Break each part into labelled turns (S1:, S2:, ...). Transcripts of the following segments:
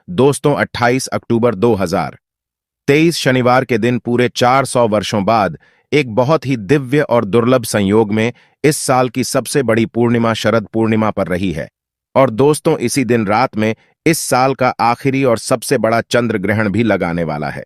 S1: दोस्तों 28 अक्टूबर 2023 शनिवार के दिन पूरे 400 वर्षों बाद एक बहुत ही दिव्य और दुर्लभ संयोग में इस साल की सबसे बड़ी पूर्णिमा शरद पूर्णिमा पर रही है। और दोस्तों इसी दिन रात में इस साल का आखिरी और सबसे बड़ा चंद्र ग्रहण भी लगाने वाला है।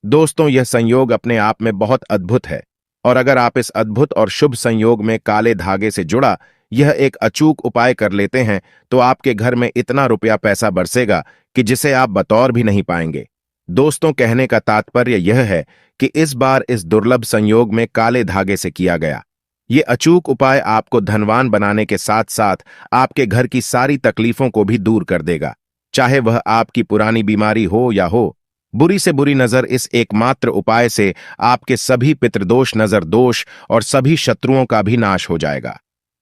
S1: दोस्तों यह संयोग अपने आप में बहुत अद्भुत है और अगर आप इस अद्भुत और शुभ संयोग में काले धागे से जुड़ा यह एक अचूक उपाय कर लेते हैं तो आपके घर में इतना रुपया पैसा बरसेगा कि जिसे आप बतौर भी नहीं पाएंगे। दोस्तों कहने का तात्पर्य यह है कि इस बार इस दुर्लभ संयोग में काले धागे से किया गया ये अचूक उपाय आपको धनवान बनाने के साथ साथ आपके घर की सारी तकलीफों को भी दूर कर देगा, चाहे वह आपकी पुरानी बीमारी हो या हो बुरी से बुरी नजर। इस एकमात्र उपाय से आपके सभी पितृदोष, नजर दोष और सभी शत्रुओं का भी नाश हो जाएगा।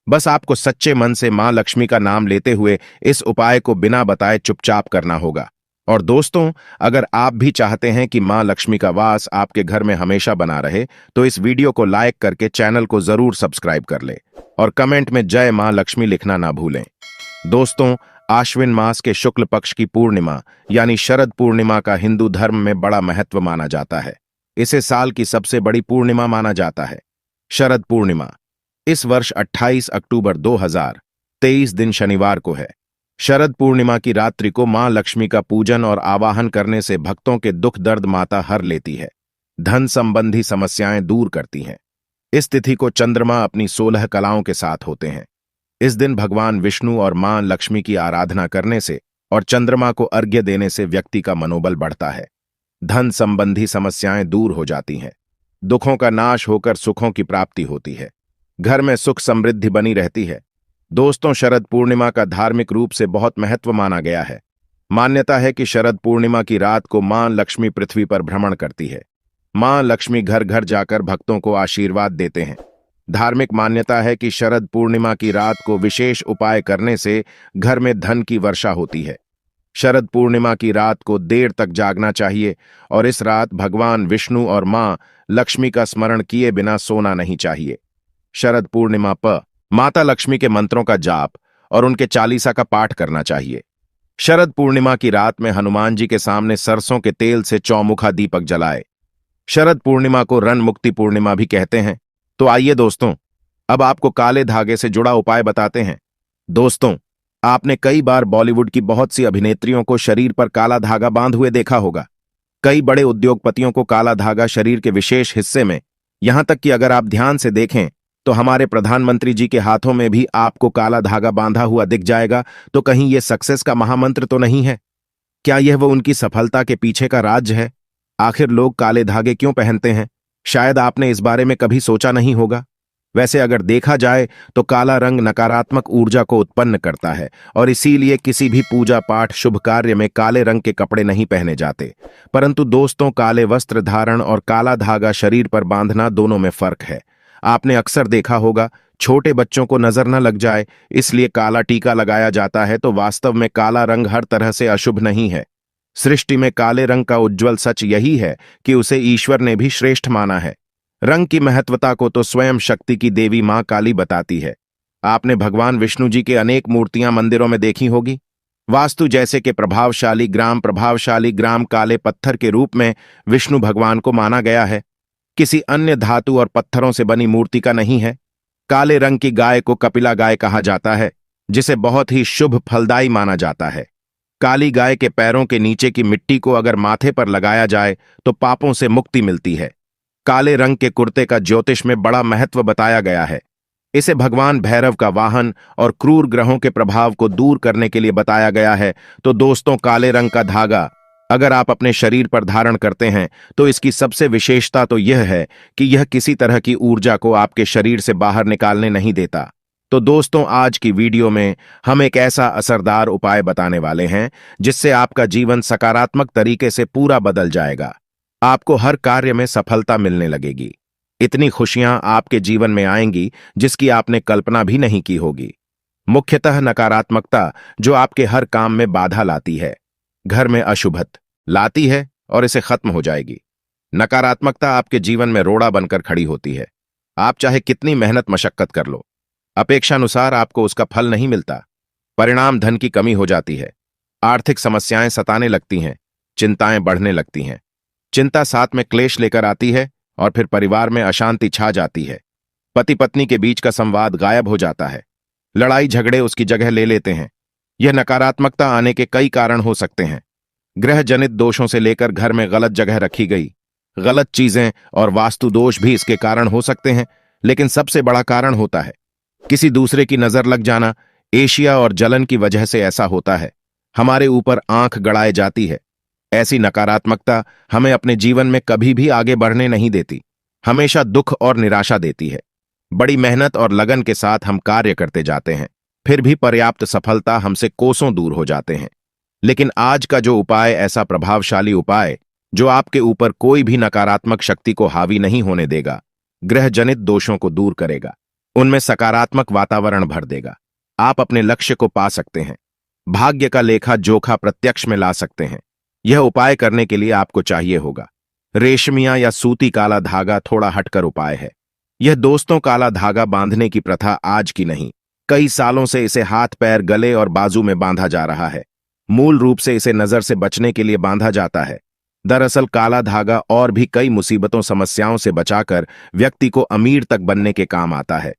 S1: बस आपको सच्चे मन से मां लक्ष्मी का नाम लेते हुए इस उपाय को बिना बताए चुपचाप करना होगा। और दोस्तों अगर आप भी चाहते हैं कि मां लक्ष्मी का वास आपके घर में हमेशा बना रहे तो इस वीडियो को लाइक करके चैनल को जरूर सब्सक्राइब कर ले और कमेंट में जय मां लक्ष्मी लिखना ना भूलें। दोस्तों आश्विन मास के शुक्ल पक्ष की पूर्णिमा यानी शरद पूर्णिमा का हिंदू धर्म में बड़ा महत्व माना जाता है। इसे साल की सबसे बड़ी पूर्णिमा माना जाता है। शरद पूर्णिमा इस वर्ष 28 अक्टूबर 2023 दिन शनिवार को है। शरद पूर्णिमा की रात्रि को मां लक्ष्मी का पूजन और आवाहन करने से भक्तों के दुख दर्द माता हर लेती है, धन संबंधी समस्याएं दूर करती हैं। इस तिथि को चंद्रमा अपनी 16 कलाओं के साथ होते हैं। इस दिन भगवान विष्णु और मां लक्ष्मी की आराधना करने से और चंद्रमा को अर्घ्य देने से व्यक्ति का मनोबल बढ़ता है, धन संबंधी समस्याएं दूर हो जाती हैं, दुखों का नाश होकर सुखों की प्राप्ति होती है, घर में सुख समृद्धि बनी रहती है। दोस्तों शरद पूर्णिमा का धार्मिक रूप से बहुत महत्व माना गया है। मान्यता है कि शरद पूर्णिमा की रात को मां लक्ष्मी पृथ्वी पर भ्रमण करती है। मां लक्ष्मी घर घर जाकर भक्तों को आशीर्वाद देते हैं। धार्मिक मान्यता है कि शरद पूर्णिमा की रात को विशेष उपाय करने से घर में धन की वर्षा होती है। शरद पूर्णिमा की रात को देर तक जागना चाहिए और इस रात भगवान विष्णु और मां लक्ष्मी का स्मरण किए बिना सोना नहीं चाहिए। शरद पूर्णिमा पर माता लक्ष्मी के मंत्रों का जाप और उनके चालीसा का पाठ करना चाहिए। शरद पूर्णिमा की रात में हनुमान जी के सामने सरसों के तेल से चौमुखा दीपक जलाए। शरद पूर्णिमा को रण मुक्ति पूर्णिमा भी कहते हैं। तो आइए दोस्तों अब आपको काले धागे से जुड़ा उपाय बताते हैं। दोस्तों आपने कई बार बॉलीवुड की बहुत सी अभिनेत्रियों को शरीर पर काला धागा बांध हुए देखा होगा। कई बड़े उद्योगपतियों को काला धागा शरीर के विशेष हिस्से में, यहां तक कि अगर आप ध्यान से देखें तो हमारे प्रधानमंत्री जी के हाथों में भी आपको काला धागा बांधा हुआ दिख जाएगा। तो कहीं यह सक्सेस का महामंत्र तो नहीं है? क्या यह वो उनकी सफलता के पीछे का राज है? आखिर लोग काले धागे क्यों पहनते हैं? शायद आपने इस बारे में कभी सोचा नहीं होगा। वैसे अगर देखा जाए तो काला रंग नकारात्मक ऊर्जा को उत्पन्न करता है और इसीलिए किसी भी पूजा पाठ शुभ कार्य में काले रंग के कपड़े नहीं पहने जाते। परंतु दोस्तों काले वस्त्र धारण और काला धागा शरीर पर बांधना दोनों में फर्क है। आपने अक्सर देखा होगा छोटे बच्चों को नजर न लग जाए इसलिए काला टीका लगाया जाता है, तो वास्तव में काला रंग हर तरह से अशुभ नहीं है। सृष्टि में काले रंग का उज्ज्वल सच यही है कि उसे ईश्वर ने भी श्रेष्ठ माना है। रंग की महत्वता को तो स्वयं शक्ति की देवी मां काली बताती है। आपने भगवान विष्णु जी के अनेक मूर्तियां मंदिरों में देखी होगी। वास्तु जैसे कि प्रभावशाली ग्राम काले पत्थर के रूप में विष्णु भगवान को माना गया है, किसी अन्य धातु और पत्थरों से बनी मूर्ति का नहीं है। काले रंग की गाय को कपिला गाय कहा जाता है, जिसे बहुत ही शुभ फलदायी माना जाता है। काली गाय के पैरों के नीचे की मिट्टी को अगर माथे पर लगाया जाए तो पापों से मुक्ति मिलती है। काले रंग के कुर्ते का ज्योतिष में बड़ा महत्व बताया गया है। इसे भगवान भैरव का वाहन और क्रूर ग्रहों के प्रभाव को दूर करने के लिए बताया गया है। तो दोस्तों काले रंग का धागा अगर आप अपने शरीर पर धारण करते हैं तो इसकी सबसे विशेषता तो यह है कि यह किसी तरह की ऊर्जा को आपके शरीर से बाहर निकालने नहीं देता। तो दोस्तों आज की वीडियो में हम एक ऐसा असरदार उपाय बताने वाले हैं जिससे आपका जीवन सकारात्मक तरीके से पूरा बदल जाएगा। आपको हर कार्य में सफलता मिलने लगेगी। इतनी खुशियां आपके जीवन में आएंगी जिसकी आपने कल्पना भी नहीं की होगी। मुख्यतः नकारात्मकता जो आपके हर काम में बाधा लाती है, घर में अशुभत लाती है और इसे खत्म हो जाएगी। नकारात्मकता आपके जीवन में रोड़ा बनकर खड़ी होती है। आप चाहे कितनी मेहनत मशक्कत कर लो, अपेक्षानुसार आपको उसका फल नहीं मिलता। परिणाम धन की कमी हो जाती है, आर्थिक समस्याएं सताने लगती हैं, चिंताएं बढ़ने लगती हैं। चिंता साथ में क्लेश लेकर आती है और फिर परिवार में अशांति छा जाती है। पति पत्नी के बीच का संवाद गायब हो जाता है। लड़ाई झगड़े उसकी जगह ले लेते हैं। यह नकारात्मकता आने के कई कारण हो सकते हैं। ग्रह जनित दोषों से लेकर घर में गलत जगह रखी गई गलत चीजें और वास्तु दोष भी इसके कारण हो सकते हैं, लेकिन सबसे बड़ा कारण होता है किसी दूसरे की नजर लग जाना। एशिया और जलन की वजह से ऐसा होता है। हमारे ऊपर आंख गड़ाई जाती है। ऐसी नकारात्मकता हमें अपने जीवन में कभी भी आगे बढ़ने नहीं देती, हमेशा दुख और निराशा देती है। बड़ी मेहनत और लगन के साथ हम कार्य करते जाते हैं, फिर भी पर्याप्त सफलता हमसे कोसों दूर हो जाते हैं। लेकिन आज का जो उपाय ऐसा प्रभावशाली उपाय जो आपके ऊपर कोई भी नकारात्मक शक्ति को हावी नहीं होने देगा, ग्रह जनित दोषों को दूर करेगा, उनमें सकारात्मक वातावरण भर देगा। आप अपने लक्ष्य को पा सकते हैं, भाग्य का लेखा जोखा प्रत्यक्ष में ला सकते हैं। यह उपाय करने के लिए आपको चाहिए होगा रेशमिया या सूती काला धागा। थोड़ा हटकर उपाय है यह दोस्तों। काला धागा बांधने की प्रथा आज की नहीं, कई सालों से इसे हाथ पैर गले और बाजू में बांधा जा रहा है। मूल रूप से इसे नजर से बचने के लिए बांधा जाता है। दरअसल काला धागा और भी कई मुसीबतों समस्याओं से बचाकर व्यक्ति को अमीर तक बनने के काम आता है।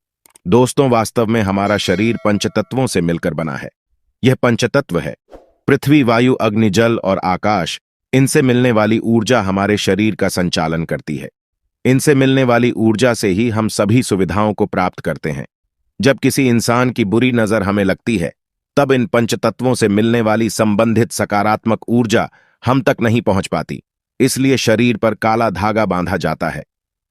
S1: दोस्तों, वास्तव में हमारा शरीर पंचतत्वों से मिलकर बना है। यह पंचतत्व है पृथ्वी, वायु, अग्नि, जल और आकाश। इनसे मिलने वाली ऊर्जा हमारे शरीर का संचालन करती है। इनसे मिलने वाली ऊर्जा से ही हम सभी सुविधाओं को प्राप्त करते हैं। जब किसी इंसान की बुरी नजर हमें लगती है, तब इन पंचतत्वों से मिलने वाली संबंधित सकारात्मक ऊर्जा हम तक नहीं पहुंच पाती। इसलिए शरीर पर काला धागा बांधा जाता है।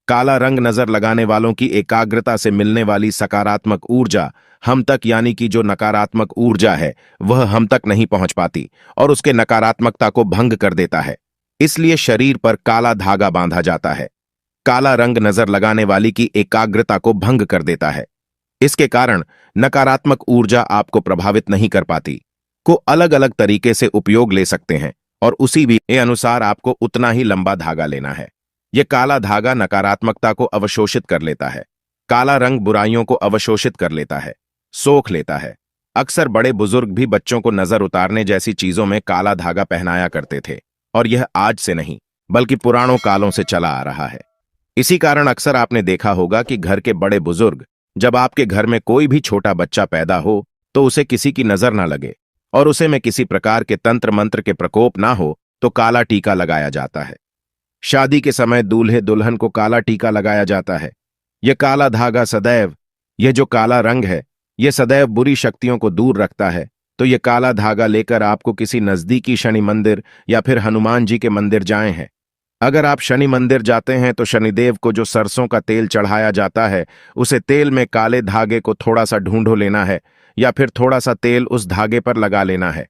S1: काला रंग नजर लगाने वालों की एकाग्रता से मिलने वाली सकारात्मक ऊर्जा हम तक, यानी कि जो नकारात्मक ऊर्जा है वह हम तक नहीं पहुंच पाती और उसके नकारात्मकता को भंग कर देता है। इसलिए शरीर पर काला धागा बांधा जाता है। काला रंग नजर लगाने वाली की एकाग्रता को भंग कर देता है। इसके कारण नकारात्मक ऊर्जा आपको प्रभावित नहीं कर पाती। को अलग अलग तरीके से उपयोग ले सकते हैं और उसी भी अनुसार आपको उतना ही लंबा धागा लेना है। यह काला धागा नकारात्मकता को अवशोषित कर लेता है। काला रंग बुराइयों को अवशोषित कर लेता है, सोख लेता है। अक्सर बड़े बुजुर्ग भी बच्चों को नजर उतारने जैसी चीजों में काला धागा पहनाया करते थे और यह आज से नहीं बल्कि पुरानों कालों से चला आ रहा है। इसी कारण अक्सर आपने देखा होगा कि घर के बड़े बुजुर्ग, जब आपके घर में कोई भी छोटा बच्चा पैदा हो तो उसे किसी की नजर ना लगे और उसे में किसी प्रकार के तंत्र मंत्र के प्रकोप ना हो तो काला टीका लगाया जाता है। शादी के समय दूल्हे दुल्हन को काला टीका लगाया जाता है। यह काला धागा सदैव, यह जो काला रंग है यह सदैव बुरी शक्तियों को दूर रखता है। तो यह काला धागा लेकर आपको किसी नजदीकी शनि मंदिर या फिर हनुमान जी के मंदिर जाए हैं। अगर आप शनि मंदिर जाते हैं तो शनिदेव को जो सरसों का तेल चढ़ाया जाता है उसे तेल में काले धागे को थोड़ा सा ढूंढो लेना है या फिर थोड़ा सा तेल उस धागे पर लगा लेना है।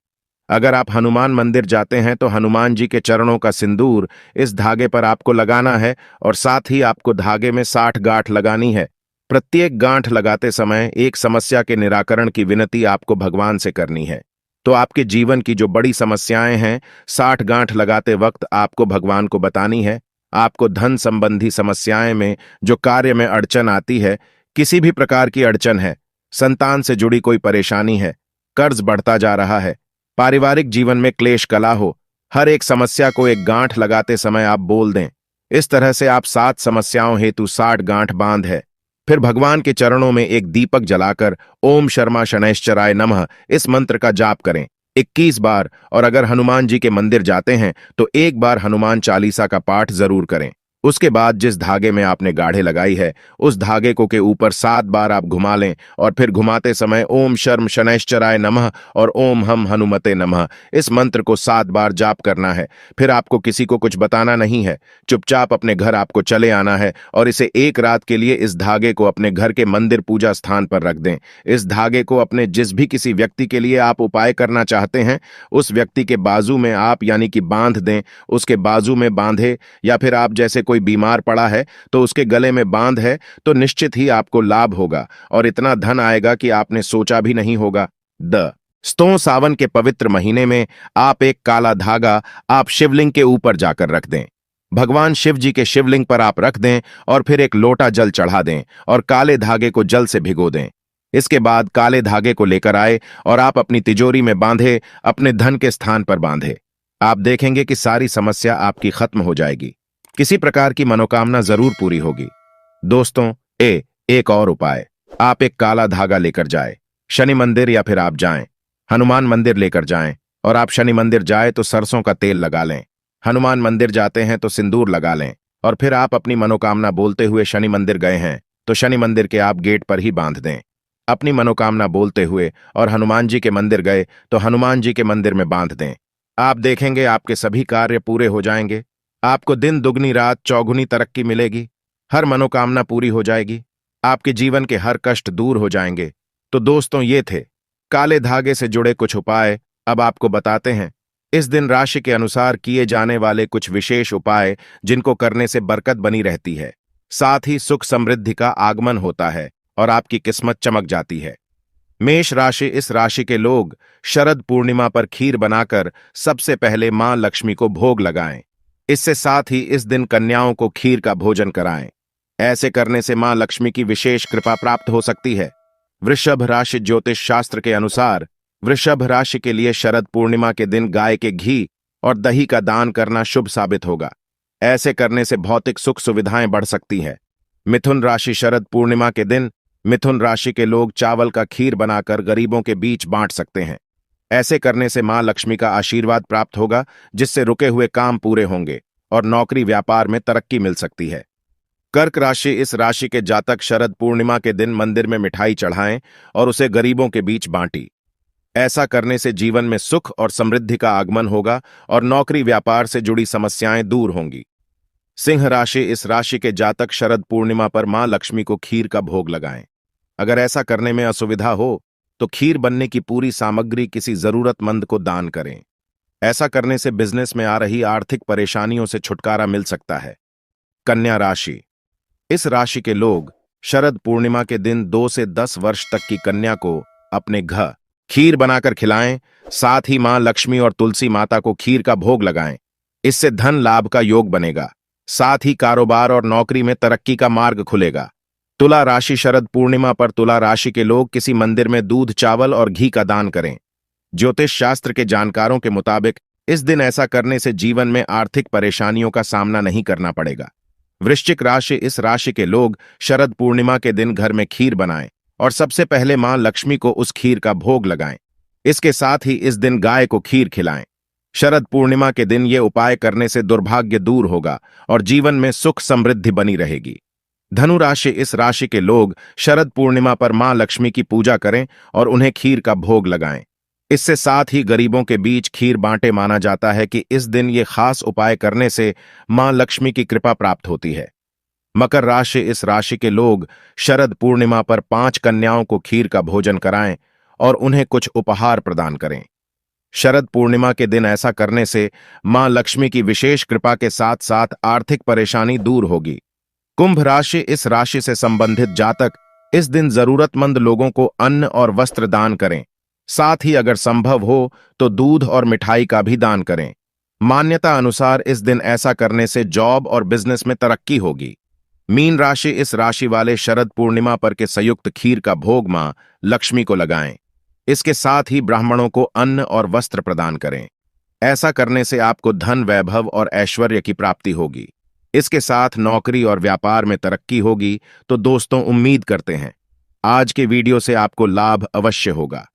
S1: अगर आप हनुमान मंदिर जाते हैं तो हनुमान जी के चरणों का सिंदूर इस धागे पर आपको लगाना है और साथ ही आपको धागे में 60 गांठ लगानी है। प्रत्येक गांठ लगाते समय एक समस्या के निराकरण की विनती आपको भगवान से करनी है। तो आपके जीवन की जो बड़ी समस्याएं हैं 60 गांठ लगाते वक्त आपको भगवान को बतानी है। आपको धन संबंधी समस्याएं में जो कार्य में अड़चन आती है, किसी भी प्रकार की अड़चन है, संतान से जुड़ी कोई परेशानी है, कर्ज बढ़ता जा रहा है, पारिवारिक जीवन में क्लेश कला हो, हर एक समस्या को एक गांठ लगाते समय आप बोल दें। इस तरह से आप 7 समस्याओं हेतु 60 गांठ बांध है। फिर भगवान के चरणों में एक दीपक जलाकर ओम शर्मा शनैश्चराय नमः इस मंत्र का जाप करें 21 बार। और अगर हनुमान जी के मंदिर जाते हैं तो एक बार हनुमान चालीसा का पाठ जरूर करें। उसके बाद जिस धागे में आपने गाढ़े लगाई है उस धागे को के ऊपर 7 बार आप घुमा लें और फिर घुमाते समय ओम शर्म शनैश्चराय नमः और ओम हम हनुमते नमः इस मंत्र को 7 बार जाप करना है। फिर आपको किसी को कुछ बताना नहीं है, चुपचाप अपने घर आपको चले आना है और इसे एक रात के लिए इस धागे को अपने घर के मंदिर पूजा स्थान पर रख दें। इस धागे को अपने जिस भी किसी व्यक्ति के लिए आप उपाय करना चाहते हैं उस व्यक्ति के बाजू में आप यानी कि बांध दें, उसके बाजू में बांधे, या फिर आप जैसे कोई बीमार पड़ा है तो उसके गले में बांध है तो निश्चित ही आपको लाभ होगा और इतना धन आएगा कि आपने सोचा भी नहीं होगा। दोस्तों, सावन के पवित्र महीने में आप एक काला धागा आप शिवलिंग के ऊपर जाकर रख दें। भगवान शिव जी के शिवलिंग पर आप रख दें और फिर एक लोटा जल चढ़ा दें और काले धागे को जल से भिगो दें। इसके बाद काले धागे को लेकर आए और आप अपनी तिजोरी में बांधे, अपने धन के स्थान पर बांधे। आप देखेंगे कि सारी समस्या आपकी खत्म हो जाएगी, किसी प्रकार की मनोकामना जरूर पूरी होगी। दोस्तों, एक और उपाय, आप एक काला धागा लेकर जाए, शनि मंदिर या फिर आप जाएं हनुमान मंदिर लेकर जाएं, और आप शनि मंदिर जाए तो सरसों का तेल लगा लें, हनुमान मंदिर जाते हैं तो सिंदूर लगा लें, और फिर आप अपनी मनोकामना बोलते हुए शनि मंदिर गए हैं तो शनि मंदिर के आप गेट पर ही बांध दें। अपनी मनोकामना बोलते हुए और हनुमान जी के मंदिर गए तो हनुमान जी के मंदिर में बांध दें। आप देखेंगे आपके सभी कार्य पूरे हो जाएंगे, आपको दिन दुगनी रात चौगुनी तरक्की मिलेगी, हर मनोकामना पूरी हो जाएगी, आपके जीवन के हर कष्ट दूर हो जाएंगे। तो दोस्तों, ये थे काले धागे से जुड़े कुछ उपाय। अब आपको बताते हैं इस दिन राशि के अनुसार किए जाने वाले कुछ विशेष उपाय जिनको करने से बरकत बनी रहती है, साथ ही सुख समृद्धि का आगमन होता है और आपकी किस्मत चमक जाती है। मेष राशि, इस राशि के लोग शरद पूर्णिमा पर खीर बनाकर सबसे पहले मां लक्ष्मी को भोग लगाएं। इससे साथ ही इस दिन कन्याओं को खीर का भोजन कराएं। ऐसे करने से मां लक्ष्मी की विशेष कृपा प्राप्त हो सकती है। वृषभ राशि, ज्योतिष शास्त्र के अनुसार वृषभ राशि के लिए शरद पूर्णिमा के दिन गाय के घी और दही का दान करना शुभ साबित होगा। ऐसे करने से भौतिक सुख सुविधाएं बढ़ सकती है। मिथुन राशि, शरद पूर्णिमा के दिन मिथुन राशि के लोग चावल का खीर बनाकर गरीबों के बीच बांट सकते हैं। ऐसे करने से मां लक्ष्मी का आशीर्वाद प्राप्त होगा, जिससे रुके हुए काम पूरे होंगे और नौकरी व्यापार में तरक्की मिल सकती है। कर्क राशि, इस राशि के जातक शरद पूर्णिमा के दिन मंदिर में मिठाई चढ़ाएं और उसे गरीबों के बीच बांटी। ऐसा करने से जीवन में सुख और समृद्धि का आगमन होगा और नौकरी व्यापार से जुड़ी समस्याएं दूर होंगी। सिंह राशि, इस राशि के जातक शरद पूर्णिमा पर मां लक्ष्मी को खीर का भोग लगाएं। अगर ऐसा करने में असुविधा हो तो खीर बनने की पूरी सामग्री किसी जरूरतमंद को दान करें। ऐसा करने से बिजनेस में आ रही आर्थिक परेशानियों से छुटकारा मिल सकता है। कन्या राशि, इस राशि के लोग शरद पूर्णिमा के दिन 2 से 10 वर्ष तक की कन्या को अपने घर खीर बनाकर खिलाएं। साथ ही मां लक्ष्मी और तुलसी माता को खीर का भोग लगाएं। इससे धन लाभ का योग बनेगा, साथ ही कारोबार और नौकरी में तरक्की का मार्ग खुलेगा। तुला राशि, शरद पूर्णिमा पर तुला राशि के लोग किसी मंदिर में दूध, चावल और घी का दान करें। ज्योतिष शास्त्र के जानकारों के मुताबिक इस दिन ऐसा करने से जीवन में आर्थिक परेशानियों का सामना नहीं करना पड़ेगा। वृश्चिक राशि, इस राशि के लोग शरद पूर्णिमा के दिन घर में खीर बनाएं और सबसे पहले मां लक्ष्मी को उस खीर का भोग लगाएं। इसके साथ ही इस दिन गाय को खीर खिलाएं। शरद पूर्णिमा के दिन ये उपाय करने से दुर्भाग्य दूर होगा और जीवन में सुख समृद्धि बनी रहेगी। धनु राशि, इस राशि के लोग शरद पूर्णिमा पर मां लक्ष्मी की पूजा करें और उन्हें खीर का भोग लगाएं। इससे साथ ही गरीबों के बीच खीर बांटे। माना जाता है कि इस दिन ये खास उपाय करने से मां लक्ष्मी की कृपा प्राप्त होती है। मकर राशि, इस राशि के लोग शरद पूर्णिमा पर 5 कन्याओं को खीर का भोजन कराएं और उन्हें कुछ उपहार प्रदान करें। शरद पूर्णिमा के दिन ऐसा करने से मां लक्ष्मी की विशेष कृपा के साथ साथ आर्थिक परेशानी दूर होगी। कुंभ राशि, इस राशि से संबंधित जातक इस दिन जरूरतमंद लोगों को अन्न और वस्त्र दान करें। साथ ही अगर संभव हो तो दूध और मिठाई का भी दान करें। मान्यता अनुसार इस दिन ऐसा करने से जॉब और बिजनेस में तरक्की होगी। मीन राशि, इस राशि वाले शरद पूर्णिमा पर के संयुक्त खीर का भोग मां लक्ष्मी को लगाएं। इसके साथ ही ब्राह्मणों को अन्न और वस्त्र प्रदान करें। ऐसा करने से आपको धन, वैभव और ऐश्वर्य की प्राप्ति होगी। इसके साथ नौकरी और व्यापार में तरक्की होगी। तो दोस्तों, उम्मीद करते हैं आज के वीडियो से आपको लाभ अवश्य होगा।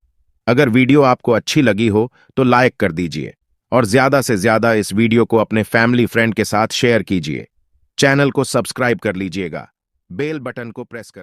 S1: अगर वीडियो आपको अच्छी लगी हो तो लाइक कर दीजिए और ज्यादा से ज्यादा इस वीडियो को अपने फैमिली फ्रेंड के साथ शेयर कीजिए। चैनल को सब्सक्राइब कर लीजिएगा, बेल बटन को प्रेस कर